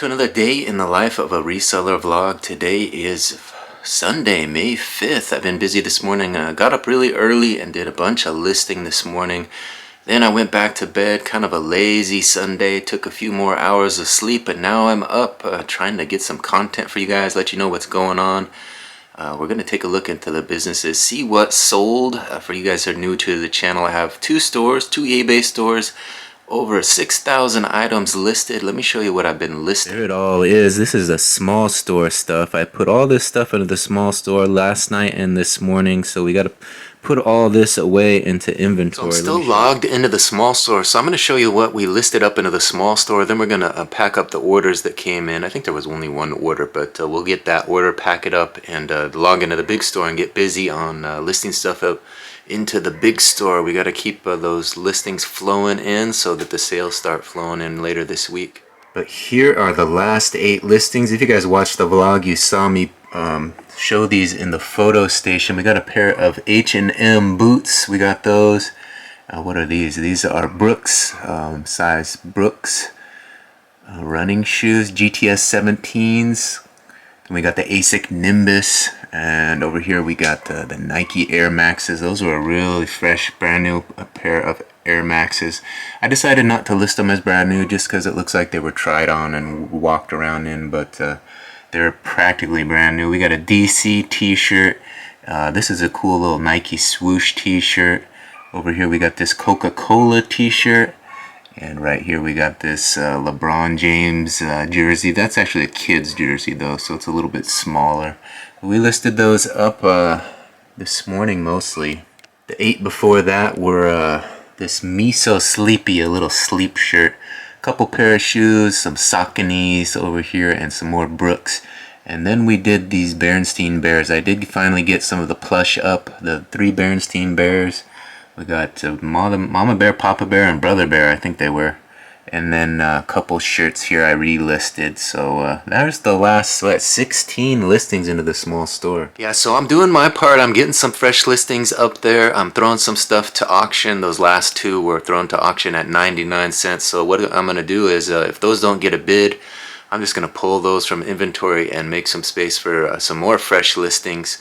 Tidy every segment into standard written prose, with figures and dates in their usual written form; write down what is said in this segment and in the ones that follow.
to another day in the life of a reseller vlog. Today is Sunday, May 5th. I've been busy this morning. Got up really early and did a bunch of listing this morning. Then I went back to bed, kind of a lazy Sunday, took a few more hours of sleep, and now I'm up trying to get some content for you guys, let you know what's going on. We're going to take a look into the businesses, see what sold. For you guys who are new to the channel, I have two eBay stores. Over 6,000 items listed. Let me show you what I've been listing. There it all is. This is the small store stuff. I put all this stuff into the small store last night and this morning, so we got to put all this away into inventory. So I'm still logged into the small store, so I'm going to show you what we listed up into the small store. Then we're going to pack up the orders that came in. I think there was only one order, but we'll get that order, pack it up, and log into the big store and get busy on listing stuff up into the big store. We got to keep those listings flowing in so that the sales start flowing in later this week. But here are the last 8 listings. If you guys watched the vlog, you saw me show these in the photo station. We got a pair of H&M boots. We got those. What are these? These are Brooks, size Brooks running shoes, GTS 17s. And we got the ASIC Nimbus, and over here we got the Nike Air Maxes. Those were a really fresh, brand new pair of Air Maxes. I decided not to list them as brand new just because it looks like they were tried on and walked around in, but they're practically brand new. We got a DC t-shirt. This is a cool little Nike swoosh t-shirt. Over here we got this Coca-Cola t-shirt. And right here we got this LeBron James jersey. That's actually a kid's jersey though, so it's a little bit smaller. We listed those up this morning mostly. The 8 before that were this Miso Sleepy, a little sleep shirt. A couple pair of shoes, some Sauconys over here, and some more Brooks. And then we did these Berenstain Bears. I did finally get some of the plush up, the 3 Berenstain Bears. We got Mama Bear, Papa Bear, and Brother Bear, I think they were. And then a couple shirts here I relisted. So there's the last 16 listings into the small store. Yeah, so I'm doing my part. I'm getting some fresh listings up there. I'm throwing some stuff to auction. Those last 2 were thrown to auction at 99 cents. So what I'm going to do is if those don't get a bid, I'm just going to pull those from inventory and make some space for some more fresh listings.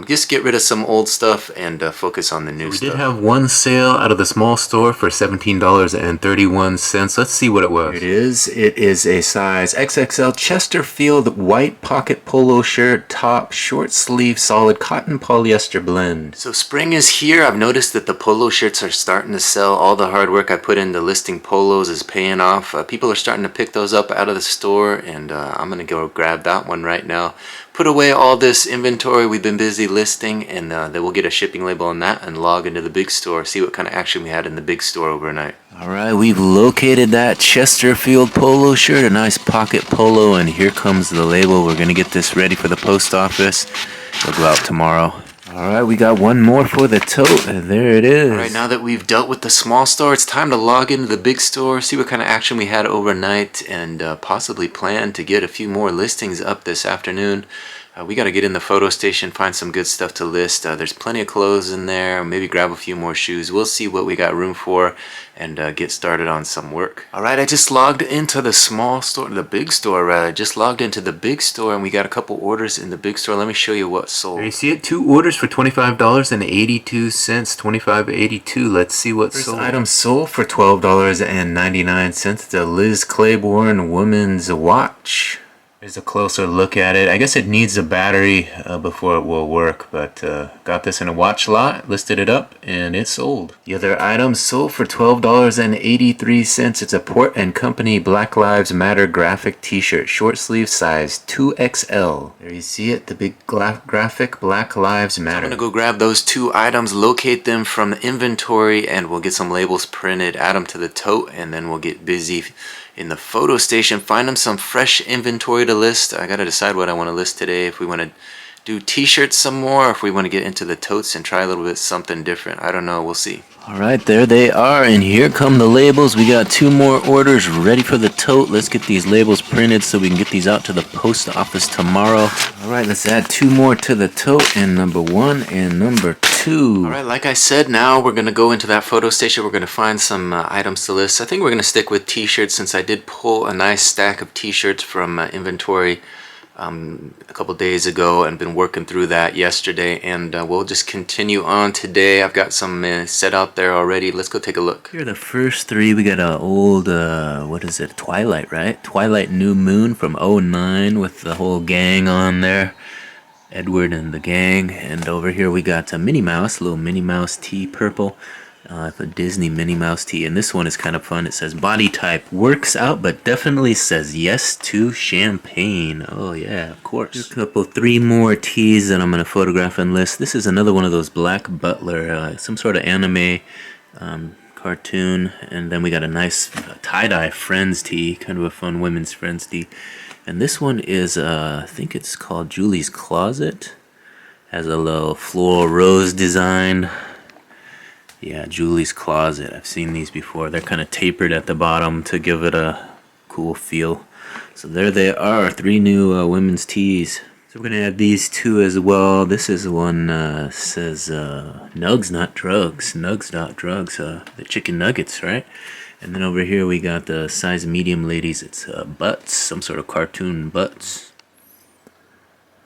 Just get rid of some old stuff and focus on the new stuff. We did have one sale out of the small store for $17.31. Let's see what it was. Here it is. It is a size XXL Chesterfield white pocket polo shirt, top, short sleeve, solid cotton polyester blend. So spring is here. I've noticed that the polo shirts are starting to sell. All the hard work I put into listing polos is paying off. People are starting to pick those up out of the store, and I'm going to go grab that one right now. Put away all this inventory we've been busy listing, and then we'll get a shipping label on that and log into the big store, see what kind of action we had in the big store overnight. Alright, we've located that Chesterfield polo shirt, a nice pocket polo, and here comes the label. We're going to get this ready for the post office. It'll go out tomorrow. Alright, we got one more for the tote, and there it is. Alright, now that we've dealt with the small store, it's time to log into the big store, see what kind of action we had overnight, and possibly plan to get a few more listings up this afternoon. We got to get in the photo station, find some good stuff to list. There's plenty of clothes in there, maybe grab a few more shoes. We'll see what we got room for and get started on some work. Alright, I just logged into the small store, the big store rather. Just logged into the big store, and we got a couple orders in the big store. Let me show you what sold. There you see it, 2 orders for $25.82, $25.82. Let's see what sold. First item sold for $12.99. The Liz Claiborne woman's watch. Here's a closer look at it. I guess it needs a battery before it will work, but got this in a watch lot, listed it up, and it sold. The other item sold for $12.83. It's a Port & Company Black Lives Matter graphic t-shirt, short sleeve size 2XL. There you see it, the big graphic Black Lives Matter. I'm gonna go grab those 2 items, locate them from the inventory, and we'll get some labels printed, add them to the tote, and then we'll get busy in the photo station, find them some fresh inventory to list. I gotta decide what I want to list today, if we want to do t-shirts some more, or if we want to get into the totes and try a little bit something different. I don't know, we'll see. Alright, there they are, and here come the labels. We got 2 more orders ready for the tote. Let's get these labels printed so we can get these out to the post office tomorrow. Alright, let's add 2 more to the tote, and number 1 and number 2. 2. Alright, like I said, now we're going to go into that photo station. We're going to find some items to list. I think we're going to stick with t-shirts since I did pull a nice stack of t-shirts from inventory a couple days ago and been working through that yesterday, and we'll just continue on today. I've got some set out there already. Let's go take a look. Here are the first 3. We got an old, what is it, Twilight, right? Twilight New Moon from '09 with the whole gang on there. Edward and the gang. And over here we got a Minnie Mouse, little Minnie Mouse tee, purple. A Disney Minnie Mouse tee, and this one is kind of fun. It says body type works out, but definitely says yes to champagne. Oh yeah, of course. A couple, 3 more tees that I'm gonna photograph and list. This is another one of those Black Butler, some sort of anime cartoon, and then we got a nice tie-dye Friends tee, kind of a fun women's Friends tee. And this one is, I think it's called Julie's Closet. Has a little floral rose design. Yeah, Julie's Closet. I've seen these before. They're kind of tapered at the bottom to give it a cool feel. So there they are, 3 new women's tees. So we're going to add these 2 as well. This is one says Nugs Not Drugs. Nugs Not Drugs. The chicken nuggets, right? And then over here we got the size medium ladies. It's Butts, some sort of cartoon Butts.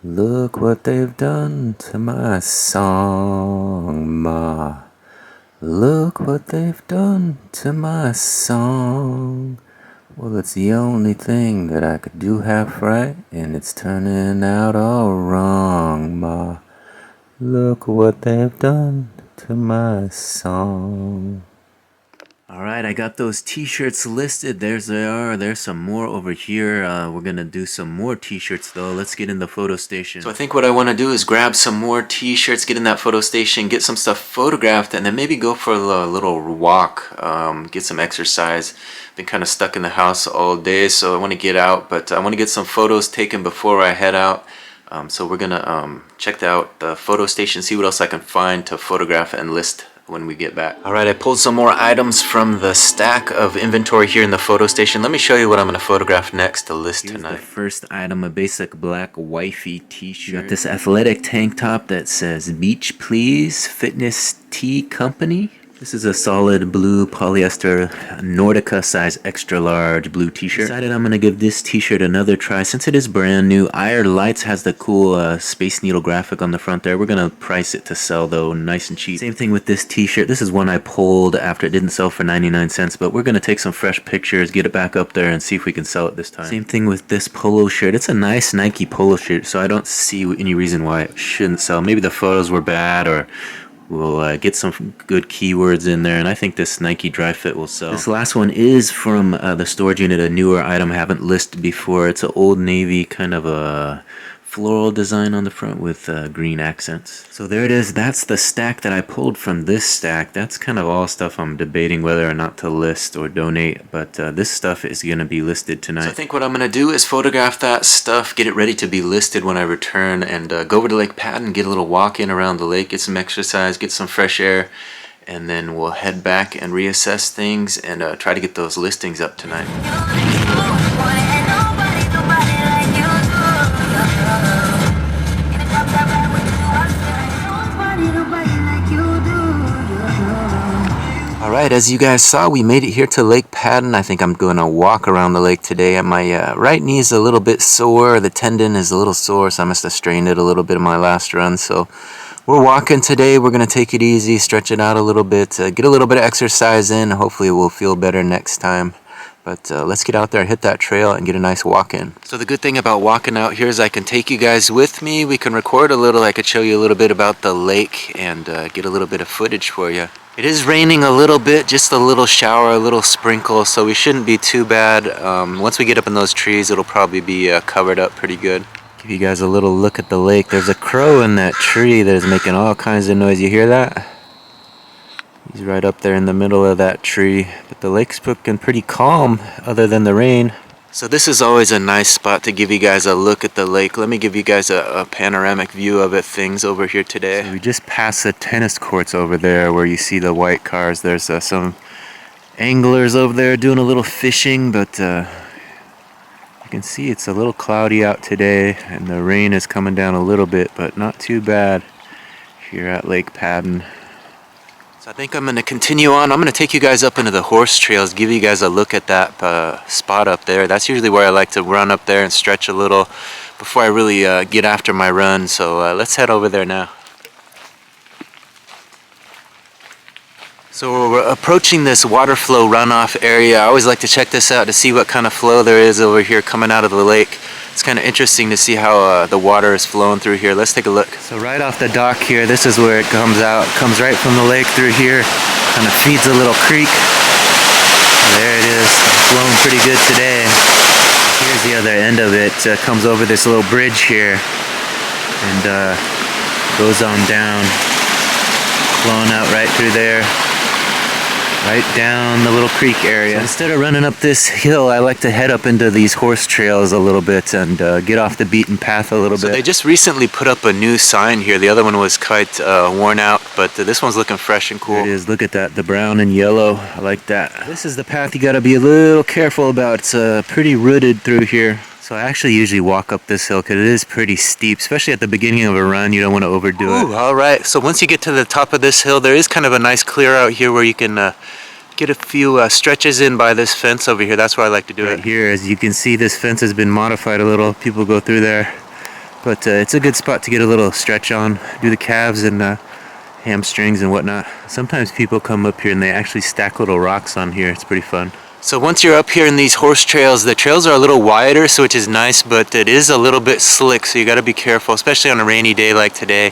Look what they've done to my song, Ma. Look what they've done to my song. Well, it's the only thing that I could do half right, and it's turning out all wrong, Ma. Look what they've done to my song. Alright, I got those t-shirts listed. There's they are. There's some more over here. We're going to do some more t-shirts though. Let's get in the photo station. So I think what I want to do is grab some more t-shirts, get in that photo station, get some stuff photographed, and then maybe go for a little walk, get some exercise. Been kind of stuck in the house all day, so I want to get out, but I want to get some photos taken before I head out. So we're going to check out the photo station, see what else I can find to photograph and list when we get back. Alright, I pulled some more items from the stack of inventory here in the photo station. Let me show you what I'm going to photograph next to list tonight. The first item, a basic black wifey t-shirt. Got this athletic tank top that says Beach Please Fitness Tea Company. This is a solid blue polyester Nordica size extra large blue t-shirt. Decided I'm going to give this t-shirt another try since it is brand new. IR Lights has the cool Space Needle graphic on the front there. We're going to price it to sell though, nice and cheap. Same thing with this t-shirt. This is one I pulled after it didn't sell for 99 cents, but we're going to take some fresh pictures, get it back up there and see if we can sell it this time. Same thing with this polo shirt. It's a nice Nike polo shirt, so I don't see any reason why it shouldn't sell. Maybe the photos were bad, or we'll get some good keywords in there, and I think this Nike Dry Fit will sell. This last one is from the storage unit, a newer item I haven't listed before. It's an Old Navy kind of a floral design on the front with green accents. So there it is. That's the stack that I pulled from this stack. That's kind of all stuff I'm debating whether or not to list or donate, but this stuff is going to be listed tonight. So I think what I'm going to do is photograph that stuff, get it ready to be listed when I return, and go over to Lake Patton, get a little walk in around the lake, get some exercise, get some fresh air, and then we'll head back and reassess things and try to get those listings up tonight. Alright, as you guys saw, we made it here to Lake Patton. I think I'm going to walk around the lake today. My right knee is a little bit sore. The tendon is a little sore, so I must have strained it a little bit in my last run. So we're walking today. We're going to take it easy, stretch it out a little bit, get a little bit of exercise in. Hopefully we'll feel better next time. But let's get out there and hit that trail and get a nice walk in. So the good thing about walking out here is I can take you guys with me. We can record a little. I could show you a little bit about the lake and get a little bit of footage for you. It is raining a little bit, just a little shower, a little sprinkle, so we shouldn't be too bad. Once we get up in those trees, it'll probably be covered up pretty good. Give you guys a little look at the lake. There's a crow in that tree that is making all kinds of noise. You hear that? He's right up there in the middle of that tree. But the lake's looking pretty calm other than the rain. So this is always a nice spot to give you guys a look at the lake. Let me give you guys a panoramic view of things over here today. So we just passed the tennis courts over there where you see the white cars. There's some anglers over there doing a little fishing, but you can see it's a little cloudy out today and the rain is coming down a little bit, but not too bad. here at Lake Padden. So I think I'm going to continue on. I'm going to take you guys up into the horse trails, give you guys a look at that spot up there. That's usually where I like to run up there and stretch a little before I really get after my run. So let's head over there now. So we're approaching this water flow runoff area. I always like to check this out to see what kind of flow there is over here coming out of the lake. It's kind of interesting to see how the water is flowing through here. Let's take a look. So right off the dock here, this is where it comes out. It comes right from the lake through here. Kind of feeds a little creek. There it is, flowing pretty good today. Here's the other end of it. Comes over this little bridge here and goes on down, flowing out right through there. Right down the little creek area. So instead of running up this hill, I like to head up into these horse trails a little bit and get off the beaten path a little bit. So they just recently put up a new sign here. The other one was quite worn out, but this one's looking fresh and cool. There it is. Look at that, the brown and yellow. I like that. This is the path you got to be a little careful about. It's pretty rooted through here. So I actually usually walk up this hill because it is pretty steep, especially at the beginning of a run. You don't want to overdo it. All right, so once you get to the top of this hill, there is kind of a nice clear out here where you can get a few stretches in by this fence over here. That's where I like to do it. Here, as you can see, this fence has been modified a little. People go through there, but it's a good spot to get a little stretch on, do the calves and hamstrings and whatnot. Sometimes people come up here and they actually stack little rocks on here. It's pretty fun. So once you're up here in these horse trails, the trails are a little wider, so which is nice, but it is a little bit slick, so you got to be careful, especially on a rainy day like today.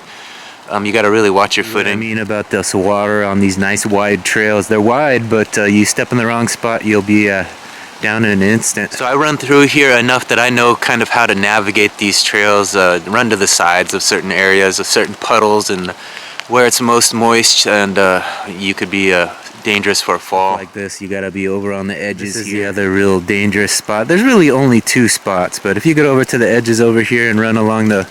You got to really watch your footing. What I mean about this water on these nice wide trails, they're wide, but you step in the wrong spot, you'll be down in an instant. So I run through here enough that I know kind of how to navigate these trails, run to the sides of certain areas, of certain puddles, and where it's most moist, and you could be dangerous for a fall. Like this, you gotta be over on the edges. This is the other real dangerous spot. There's really only two spots, but if you get over to the edges over here and run along the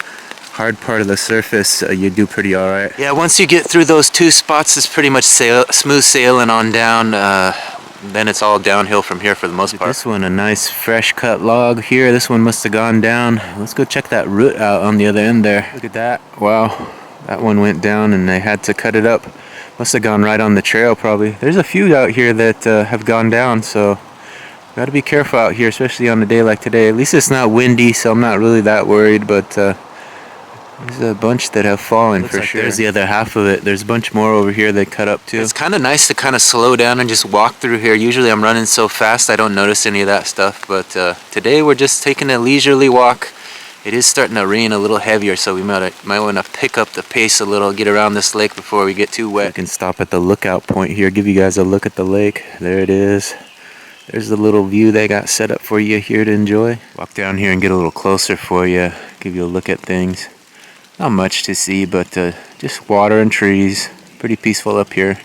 hard part of the surface, you do pretty alright. Yeah, once you get through those two spots, it's pretty much smooth sailing on down. Then it's all downhill from here for the most part. This one, a nice fresh cut log here. This one must have gone down. Let's go check that root out on the other end there. Look at that. Wow, that one went down and they had to cut it up. Must have gone right on the trail probably. There's a few out here that have gone down, so got to be careful out here, especially on a day like today. At least it's not windy, so I'm not really that worried, but there's a bunch that have fallen for sure. There's the other half of it. There's a bunch more over here that cut up too. It's kind of nice to kind of slow down and just walk through here. Usually I'm running so fast I don't notice any of that stuff, but today we're just taking a leisurely walk. It is starting to rain a little heavier, so we might want to pick up the pace a little, get around this lake before we get too wet. We can stop at the lookout point here, give you guys a look at the lake. There it is. There's the little view they got set up for you here to enjoy. Walk down here and get a little closer for you, give you a look at things. Not much to see, but just water and trees. Pretty peaceful up here.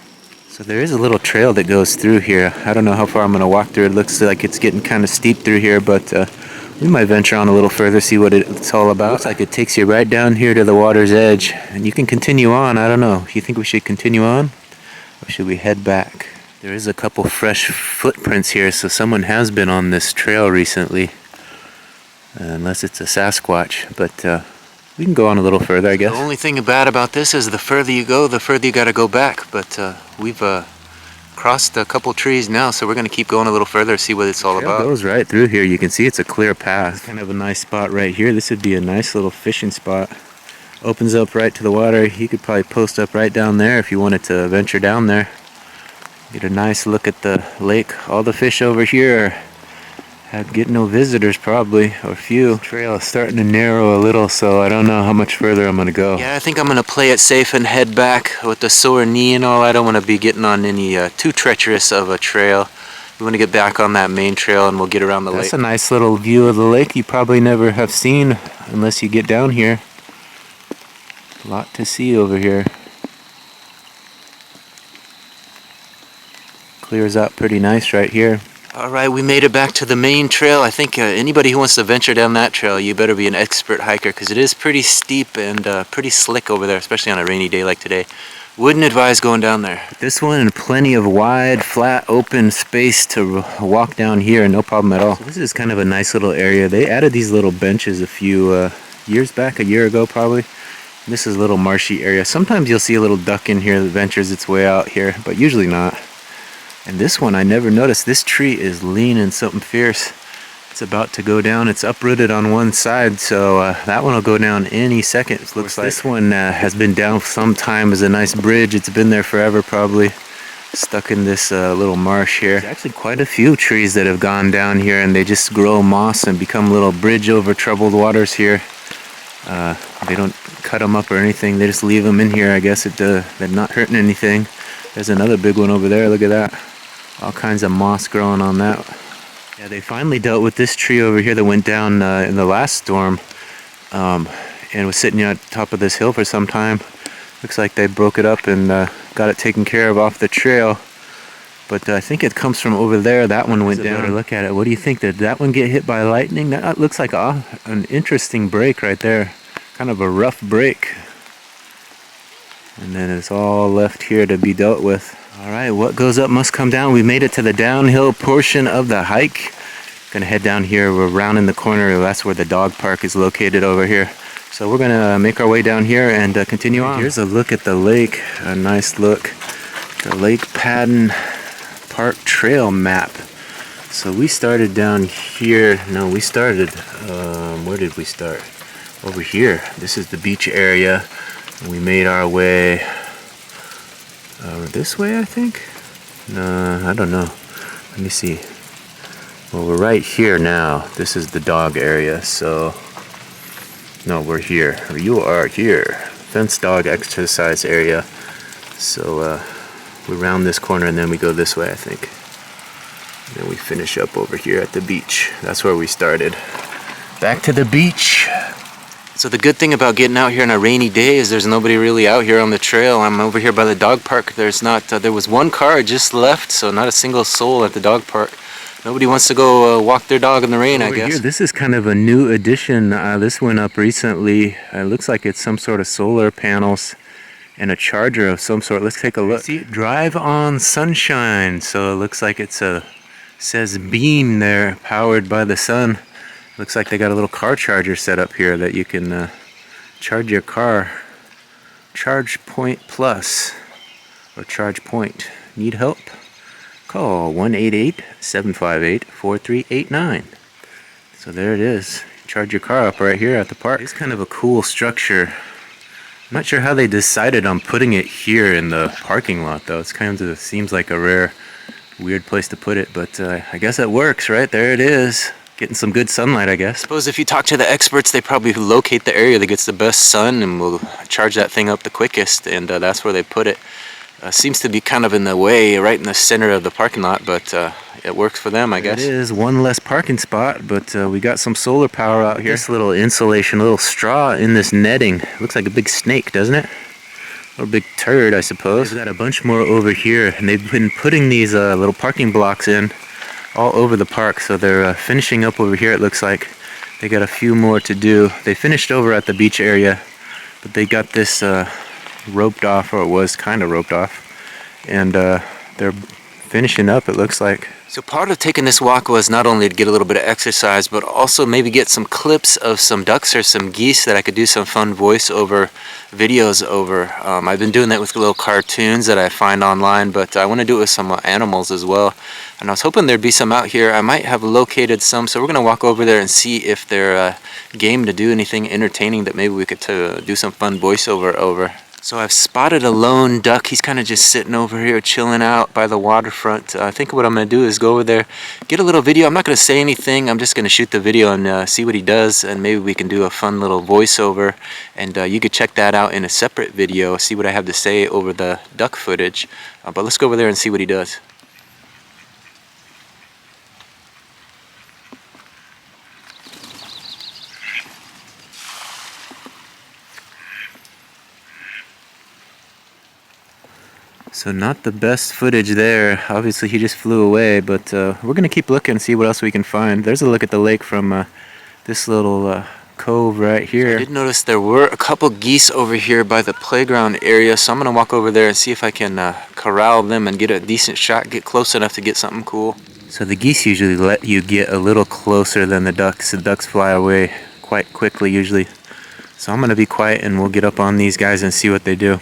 So there is a little trail that goes through here. I don't know how far I'm going to walk through. It looks like it's getting kind of steep through here, but we might venture on a little further, see what it's all about. Looks like it takes you right down here to the water's edge, and you can continue on. I don't know. You think we should continue on, or should we head back? There is a couple fresh footprints here, so someone has been on this trail recently, unless it's a Sasquatch, but we can go on a little further, I guess. The only thing bad about this is the further you go, the further you got to go back, but we've crossed a couple trees now, so we're going to keep going a little further, see what it's all about. It goes right through here. You can see it's a clear path. It's kind of a nice spot right here. This would be a nice little fishing spot. Opens up right to the water. You could probably post up right down there if you wanted to venture down there. Get a nice look at the lake. All the fish over here get no visitors probably, or few. The trail is starting to narrow a little, so I don't know how much further I'm going to go. Yeah, I think I'm going to play it safe and head back with the sore knee and all. I don't want to be getting on any too treacherous of a trail. We want to get back on that main trail and we'll get around the lake. That's a nice little view of the lake you probably never have seen unless you get down here. A lot to see over here. Clears out pretty nice right here. Alright, we made it back to the main trail. I think anybody who wants to venture down that trail, you better be an expert hiker because it is pretty steep and pretty slick over there, especially on a rainy day like today. Wouldn't advise going down there. This one, and plenty of wide, flat, open space to walk down here, no problem at all. So this is kind of a nice little area. They added these little benches a few years back, a year ago probably. This is a little marshy area. Sometimes you'll see a little duck in here that ventures its way out here, but usually not. And this one I never noticed. This tree is leaning something fierce. It's about to go down. It's uprooted on one side, so that one will go down any second. It looks like this one has been down some time as a nice bridge. It's been there forever probably. Stuck in this little marsh here. There's actually quite a few trees that have gone down here, and they just grow moss and become a little bridge over troubled waters here. They don't cut them up or anything. They just leave them in here. I guess they're not hurting anything. There's another big one over there. Look at that. All kinds of moss growing on that. Yeah, they finally dealt with this tree over here that went down in the last storm, and was sitting on top of this hill for some time. Looks like they broke it up and got it taken care of off the trail. But I think it comes from over there. That one went down. Look at it. What do you think? Did that one get hit by lightning? That looks like an interesting break right there. Kind of a rough break. And then it's all left here to be dealt with. All right, what goes up must come down. We made it to the downhill portion of the hike. Gonna head down here. We're rounding the corner. That's where the dog park is located over here. So we're gonna make our way down here and continue on. Here's a look at the lake. A nice look. The Lake Padden Park Trail map. So we started down here. No, we started, where did we start? Over here. This is the beach area. And we made our way this way, I think? No, I don't know. Let me see. Well, we're right here now. This is the dog area, so... No, we're here. You are here. Fenced dog exercise area. So, we round this corner and then we go this way, I think. And then we finish up over here at the beach. That's where we started. Back to the beach. So the good thing about getting out here on a rainy day is there's nobody really out here on the trail. I'm over here by the dog park. There's not, there was one car just left, so not a single soul at the dog park. Nobody wants to go walk their dog in the rain, I guess. Here, this is kind of a new addition. This went up recently. It looks like it's some sort of solar panels and a charger of some sort. Let's take a look. See, drive on sunshine. So it looks like it's says beam there, powered by the sun. Looks like they got a little car charger set up here that you can charge your car. Charge Point Plus or Charge Point. Need help? Call 1-888-758-4389. So there it is. Charge your car up right here at the park. It's kind of a cool structure. I'm not sure how they decided on putting it here in the parking lot though. It's kind of seems like a rare, weird place to put it, but I guess it works, right? There it is. Getting some good sunlight, I guess. I suppose if you talk to the experts, they probably locate the area that gets the best sun and will charge that thing up the quickest, and that's where they put it. Seems to be kind of in the way, right in the center of the parking lot, but it works for them, I guess. It is one less parking spot, but we got some solar power out here. This little insulation, little straw in this netting. Looks like a big snake, doesn't it? A little big turd, I suppose. We've got a bunch more over here, and they've been putting these little parking blocks in all over the park, so they're finishing up over here. It looks like they got a few more to do. They finished over at the beach area, but they got this roped off, or it was kind of roped off, and they're finishing up, it looks like. So part of taking this walk was not only to get a little bit of exercise, but also maybe get some clips of some ducks or some geese that I could do some fun voiceover videos over. I've been doing that with little cartoons that I find online, but I want to do it with some animals as well. And I was hoping there'd be some out here. I might have located some, so we're going to walk over there and see if they're game to do anything entertaining that maybe we could do some fun voiceover over. So I've spotted a lone duck. He's kind of just sitting over here chilling out by the waterfront. I think what I'm going to do is go over there, get a little video. I'm not going to say anything. I'm just going to shoot the video and see what he does, and maybe we can do a fun little voiceover. And you could check that out in a separate video, see what I have to say over the duck footage. But let's go over there and see what he does. So not the best footage there. Obviously he just flew away, but we're going to keep looking and see what else we can find. There's a look at the lake from this little cove right here. So I did notice there were a couple geese over here by the playground area, so I'm going to walk over there and see if I can corral them and get a decent shot, get close enough to get something cool. So the geese usually let you get a little closer than the ducks. The ducks fly away quite quickly usually. So I'm gonna be quiet and we'll get up on these guys and see what they do.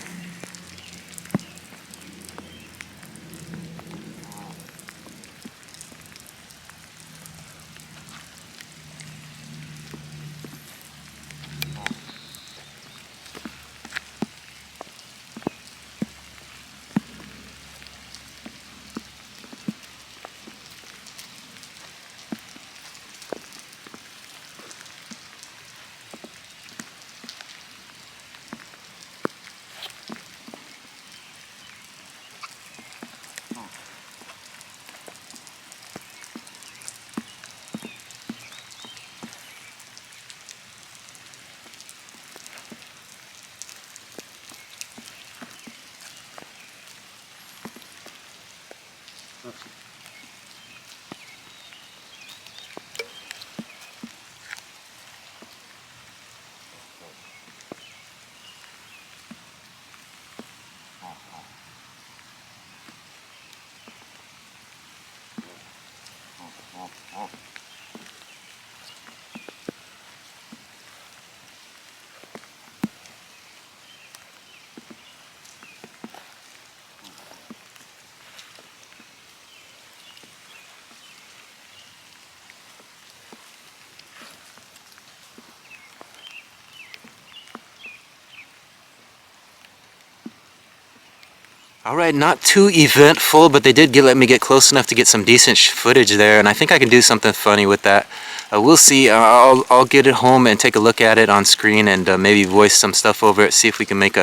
Alright, not too eventful, but they did let me get close enough to get some decent footage there, and I think I can do something funny with that. We'll see. I'll get it home and take a look at it on screen and maybe voice some stuff over it, see if we can make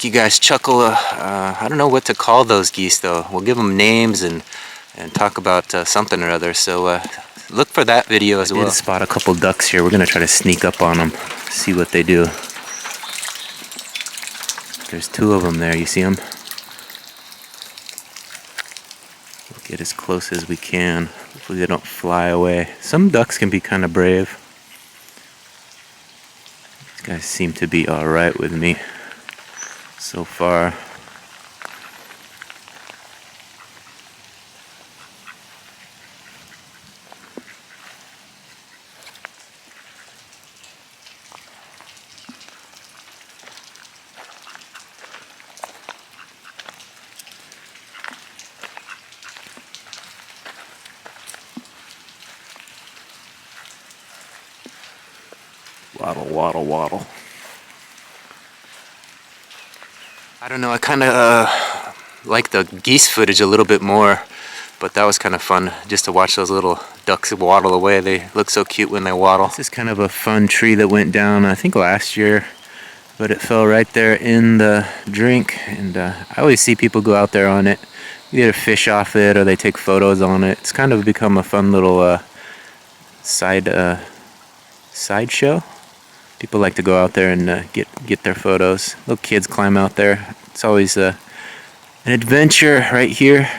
you guys chuckle. I don't know what to call those geese though. We'll give them names and talk about something or other, so look for that video as well. I did spot a couple ducks here. We're going to try to sneak up on them, see what they do. There's two of them there, you see them? Get as close as we can. Hopefully they don't fly away. Some ducks can be kind of brave. These guys seem to be alright with me so far. Waddle, waddle, waddle. I don't know, I kind of like the geese footage a little bit more, but that was kind of fun just to watch those little ducks waddle away. They look so cute when they waddle. This is kind of a fun tree that went down, I think last year, but it fell right there in the drink, and I always see people go out there on it, either fish off it or they take photos on it. It's kind of become a fun little sideshow. People like to go out there and get their photos. Little kids climb out there. It's always an adventure right here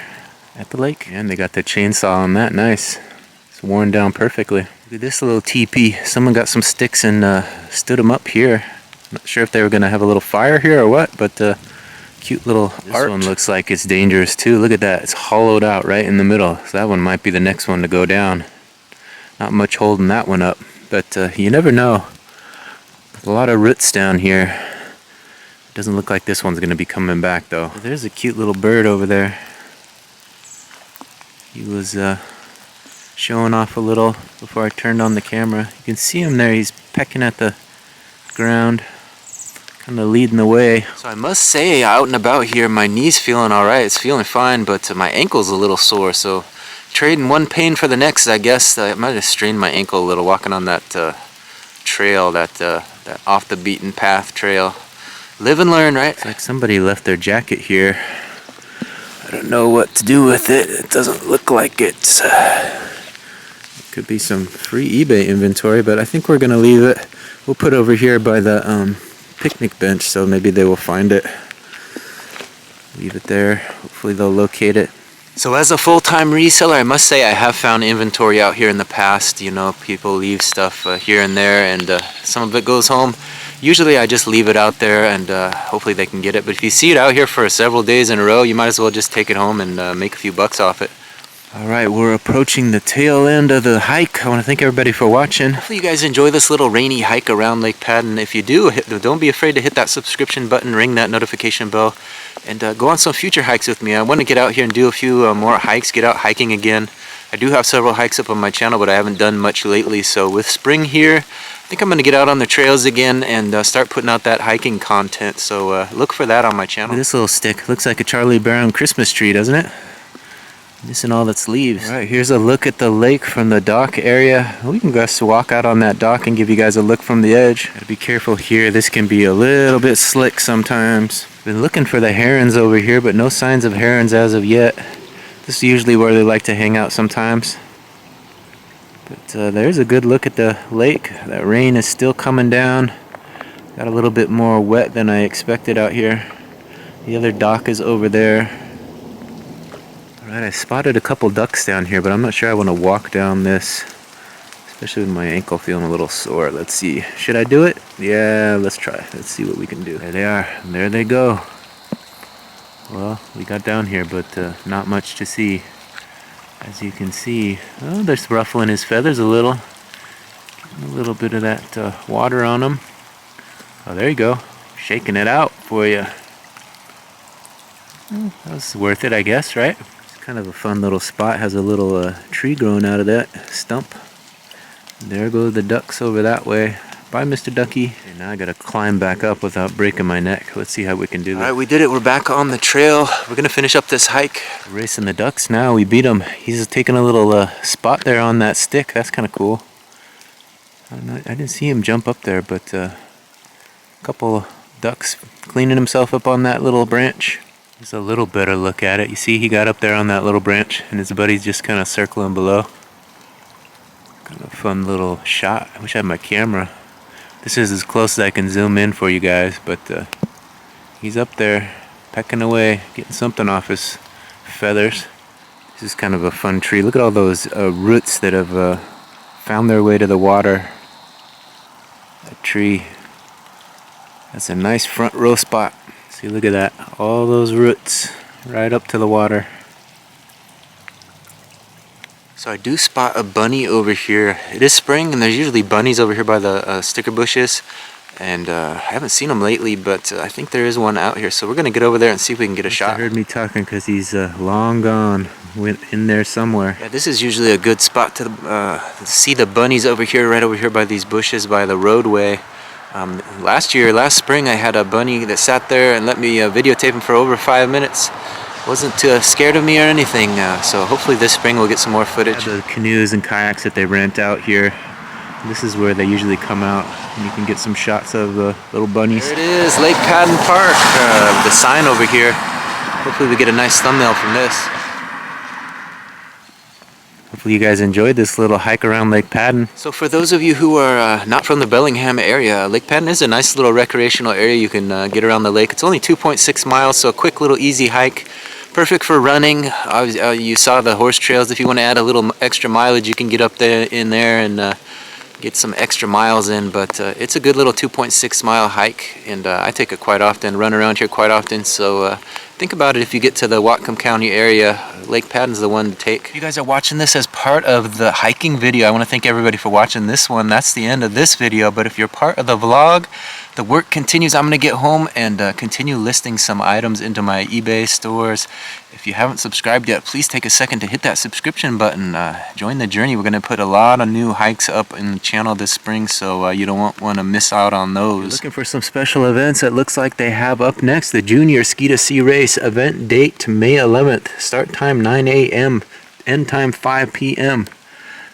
at the lake. And they got the chainsaw on that. Nice. It's worn down perfectly. Look at this little teepee. Someone got some sticks and stood them up here. Not sure if they were going to have a little fire here or what, but cute little art. This one looks like it's dangerous too. Look at that. It's hollowed out right in the middle. So that one might be the next one to go down. Not much holding that one up, but you never know. A lot of roots down here. Doesn't look like this one's going to be coming back though. There's a cute little bird over there. He was showing off a little before I turned on the camera. You can see him there. He's pecking at the ground, kind of leading the way. So I must say, out and about here, my knee's feeling alright. It's feeling fine, but my ankle's a little sore. So trading one pain for the next, I guess. I might have strained my ankle a little walking on that trail, that off the beaten path trail. Live and learn, right? It's like somebody left their jacket here. I don't know what to do with it. It doesn't look like it's it could be some free eBay inventory, but I think we're gonna leave it. We'll put over here by the picnic bench, so maybe they will find it. Leave it there. Hopefully they'll locate it. So as a full-time reseller, I must say I have found inventory out here in the past. You know, people leave stuff here and there, and some of it goes home. Usually I just leave it out there, and hopefully they can get it. But if you see it out here for several days in a row, you might as well just take it home and make a few bucks off it. Alright, we're approaching the tail end of the hike. I want to thank everybody for watching. Hopefully you guys enjoy this little rainy hike around Lake Padden. If you do, don't be afraid to hit that subscription button, ring that notification bell, and go on some future hikes with me. I want to get out here and do a few more hikes, get out hiking again. I do have several hikes up on my channel, but I haven't done much lately. So with spring here, I think I'm going to get out on the trails again and start putting out that hiking content. So look for that on my channel. This little stick looks like a Charlie Brown Christmas tree, doesn't it? Missing all its leaves. Alright, here's a look at the lake from the dock area. We can just walk out on that dock and give you guys a look from the edge. Gotta be careful here. This can be a little bit slick sometimes. Been looking for the herons over here, but no signs of herons as of yet. This is usually where they like to hang out sometimes. But there's a good look at the lake. That rain is still coming down. Got a little bit more wet than I expected out here. The other dock is over there. Alright, I spotted a couple ducks down here, but I'm not sure I want to walk down this, especially with my ankle feeling a little sore. Let's see. Should I do it? Yeah, let's try. Let's see what we can do. There they are. There they go. Well, we got down here, but not much to see. As you can see, oh, they're ruffling his feathers a little. Getting a little bit of that water on him. Oh, there you go. Shaking it out for you. Well, that was worth it, I guess, right? Kind of a fun little spot. Has a little tree growing out of that stump. There go the ducks over that way. Bye, Mr. Ducky. And now I gotta climb back up without breaking my neck. Let's see how we can do that. Alright, we did it. We're back on the trail. We're gonna finish up this hike. We're racing the ducks now. We beat him. He's taking a little spot there on that stick. That's kind of cool. I didn't see him jump up there, but a couple ducks cleaning himself up on that little branch. There's a little better look at it. You see he got up there on that little branch and his buddy's just kind of circling below. Kind of a fun little shot. I wish I had my camera. This is as close as I can zoom in for you guys, but he's up there pecking away, getting something off his feathers. This is kind of a fun tree. Look at all those roots that have found their way to the water. That tree. That's a nice front row spot. See, look at that. All those roots right up to the water. So I do spot a bunny over here. It is spring and there's usually bunnies over here by the sticker bushes. And I haven't seen them lately, but I think there is one out here. So we're going to get over there and see if we can get a shot. I heard me talking because he's long gone. Went in there somewhere. Yeah, this is usually a good spot to see the bunnies over here, right over here by these bushes by the roadway. Last spring I had a bunny that sat there and let me videotape him for over 5 minutes. Wasn't scared of me or anything, so hopefully this spring we'll get some more footage. The canoes and kayaks that they rent out here. This is where they usually come out and you can get some shots of the little bunnies. There it is, Lake Padden Park, the sign over here. Hopefully we get a nice thumbnail from this. Hopefully you guys enjoyed this little hike around Lake Padden. So for those of you who are not from the Bellingham area, Lake Padden is a nice little recreational area. You can get around the lake. It's only 2.6 miles, so a quick little easy hike. Perfect for running. You saw the horse trails. If you want to add a little extra mileage, you can get up there in there and get some extra miles in. But it's a good little 2.6 mile hike, and I take it quite often, run around here quite often. So think about it if you get to the Whatcom County area. Lake Padden's the one to take. If you guys are watching this as part of the hiking video, I want to thank everybody for watching this one. That's the end of this video, but if you're part of the vlog, the work continues. I'm going to get home and continue listing some items into my eBay stores. If you haven't subscribed yet, please take a second to hit that subscription button. Join the journey. We're going to put a lot of new hikes up in the channel this spring, so you don't want to miss out on those. Looking for some special events, it looks like they have up next the Junior Ski to Sea Race. Event date May 11th. Start time 9 a.m. End time 5 p.m.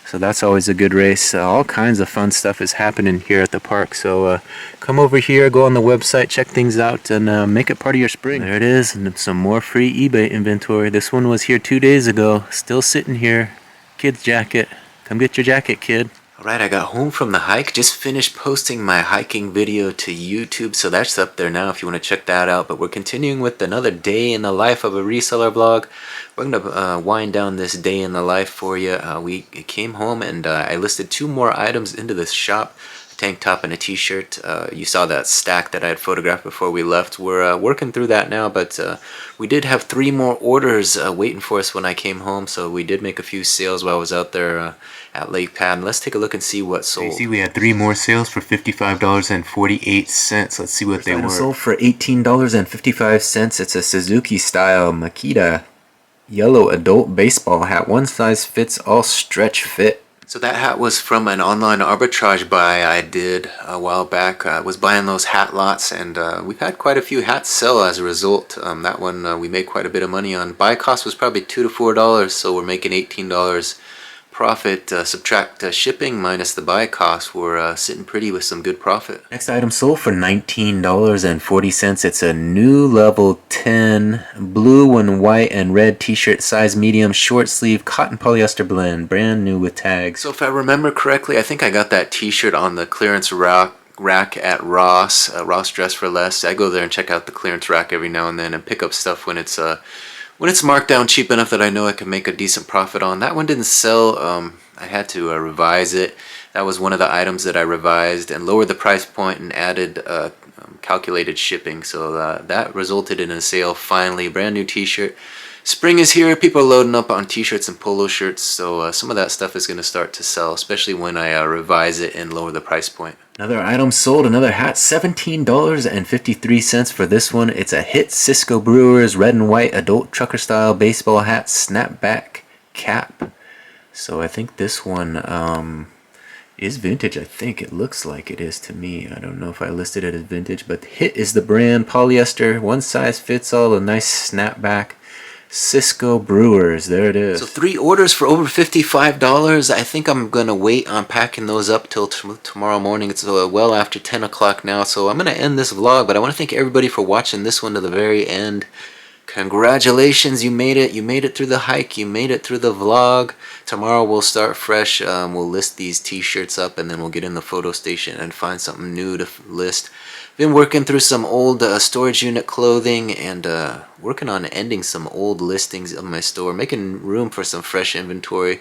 So that's always a good race. All kinds of fun stuff is happening here at the park. So come over here, go on the website, check things out, and make it part of your spring. There it is, and some more free eBay inventory. This one was here 2 days ago. Still sitting here. Kid's jacket. Come get your jacket, kid. Alright, I got home from the hike. Just finished posting my hiking video to YouTube, so that's up there now if you want to check that out. But we're continuing with another day in the life of a reseller vlog. We're going to wind down this day in the life for you. We came home and I listed 2 more items into this shop. I tank top and a t-shirt. You saw that stack that I had photographed before we left. We're working through that now, but we did have 3 more orders waiting for us when I came home, so we did make a few sales while I was out there at Lake Pad. Let's take a look and see what sold. You see we had 3 more sales for $55.48. Let's see what they were. Sold for $18.55. It's a Suzuki style Makita yellow adult baseball hat. One size fits all, stretch fit. So that hat was from an online arbitrage buy I did a while back. I was buying those hat lots, and we've had quite a few hats sell as a result. That one we made quite a bit of money on. Buy cost was probably $2 to $4, so we're making $18 profit. Subtract shipping minus the buy cost, we're sitting pretty with some good profit. Next item sold for $19.40. It's a new level 10 blue and white and red t-shirt, size medium, short sleeve, cotton polyester blend, brand new with tags. So if I remember correctly, I think I got that t-shirt on the clearance rack at Ross. Ross Dress for Less. I go there and check out the clearance rack every now and then and pick up stuff when it's marked down cheap enough that I know I can make a decent profit on. That one didn't sell. I had to revise it. That was one of the items that I revised and lowered the price point and added calculated shipping. So that resulted in a sale finally. Brand new t-shirt. Spring is here. People are loading up on t-shirts and polo shirts. So some of that stuff is going to start to sell, especially when I revise it and lower the price point. Another item sold, another hat, $17.53 for this one. It's a hit Cisco Brewers red and white adult trucker style baseball hat, snapback cap. So I think this one is vintage. I think it looks like it is to me. I don't know if I listed it as vintage, but Hit is the brand. Polyester, one size fits all, a nice snapback. Cisco Brewers, there it is. So 3 orders for over $55. I think I'm gonna wait on packing those up till tomorrow morning. It's well after 10 o'clock now, so I'm gonna end this vlog, but I want to thank everybody for watching this one to the very end. Congratulations, you made it. You made it through the hike. You made it through the vlog. Tomorrow we'll start fresh. We'll list these t-shirts up, and then we'll get in the photo station and find something new to list. Been working through some old storage unit clothing and working on ending some old listings of my store, making room for some fresh inventory.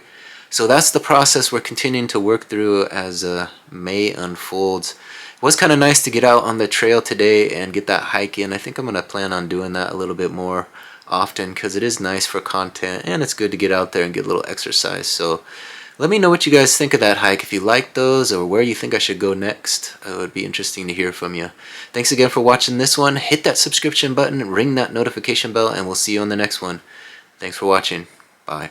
So that's the process we're continuing to work through as May unfolds. It was kind of nice to get out on the trail today and get that hike in. I think I'm going to plan on doing that a little bit more often because it is nice for content and it's good to get out there and get a little exercise. So let me know what you guys think of that hike. If you like those or where you think I should go next, it would be interesting to hear from you. Thanks again for watching this one. Hit that subscription button, ring that notification bell, and we'll see you on the next one. Thanks for watching. Bye.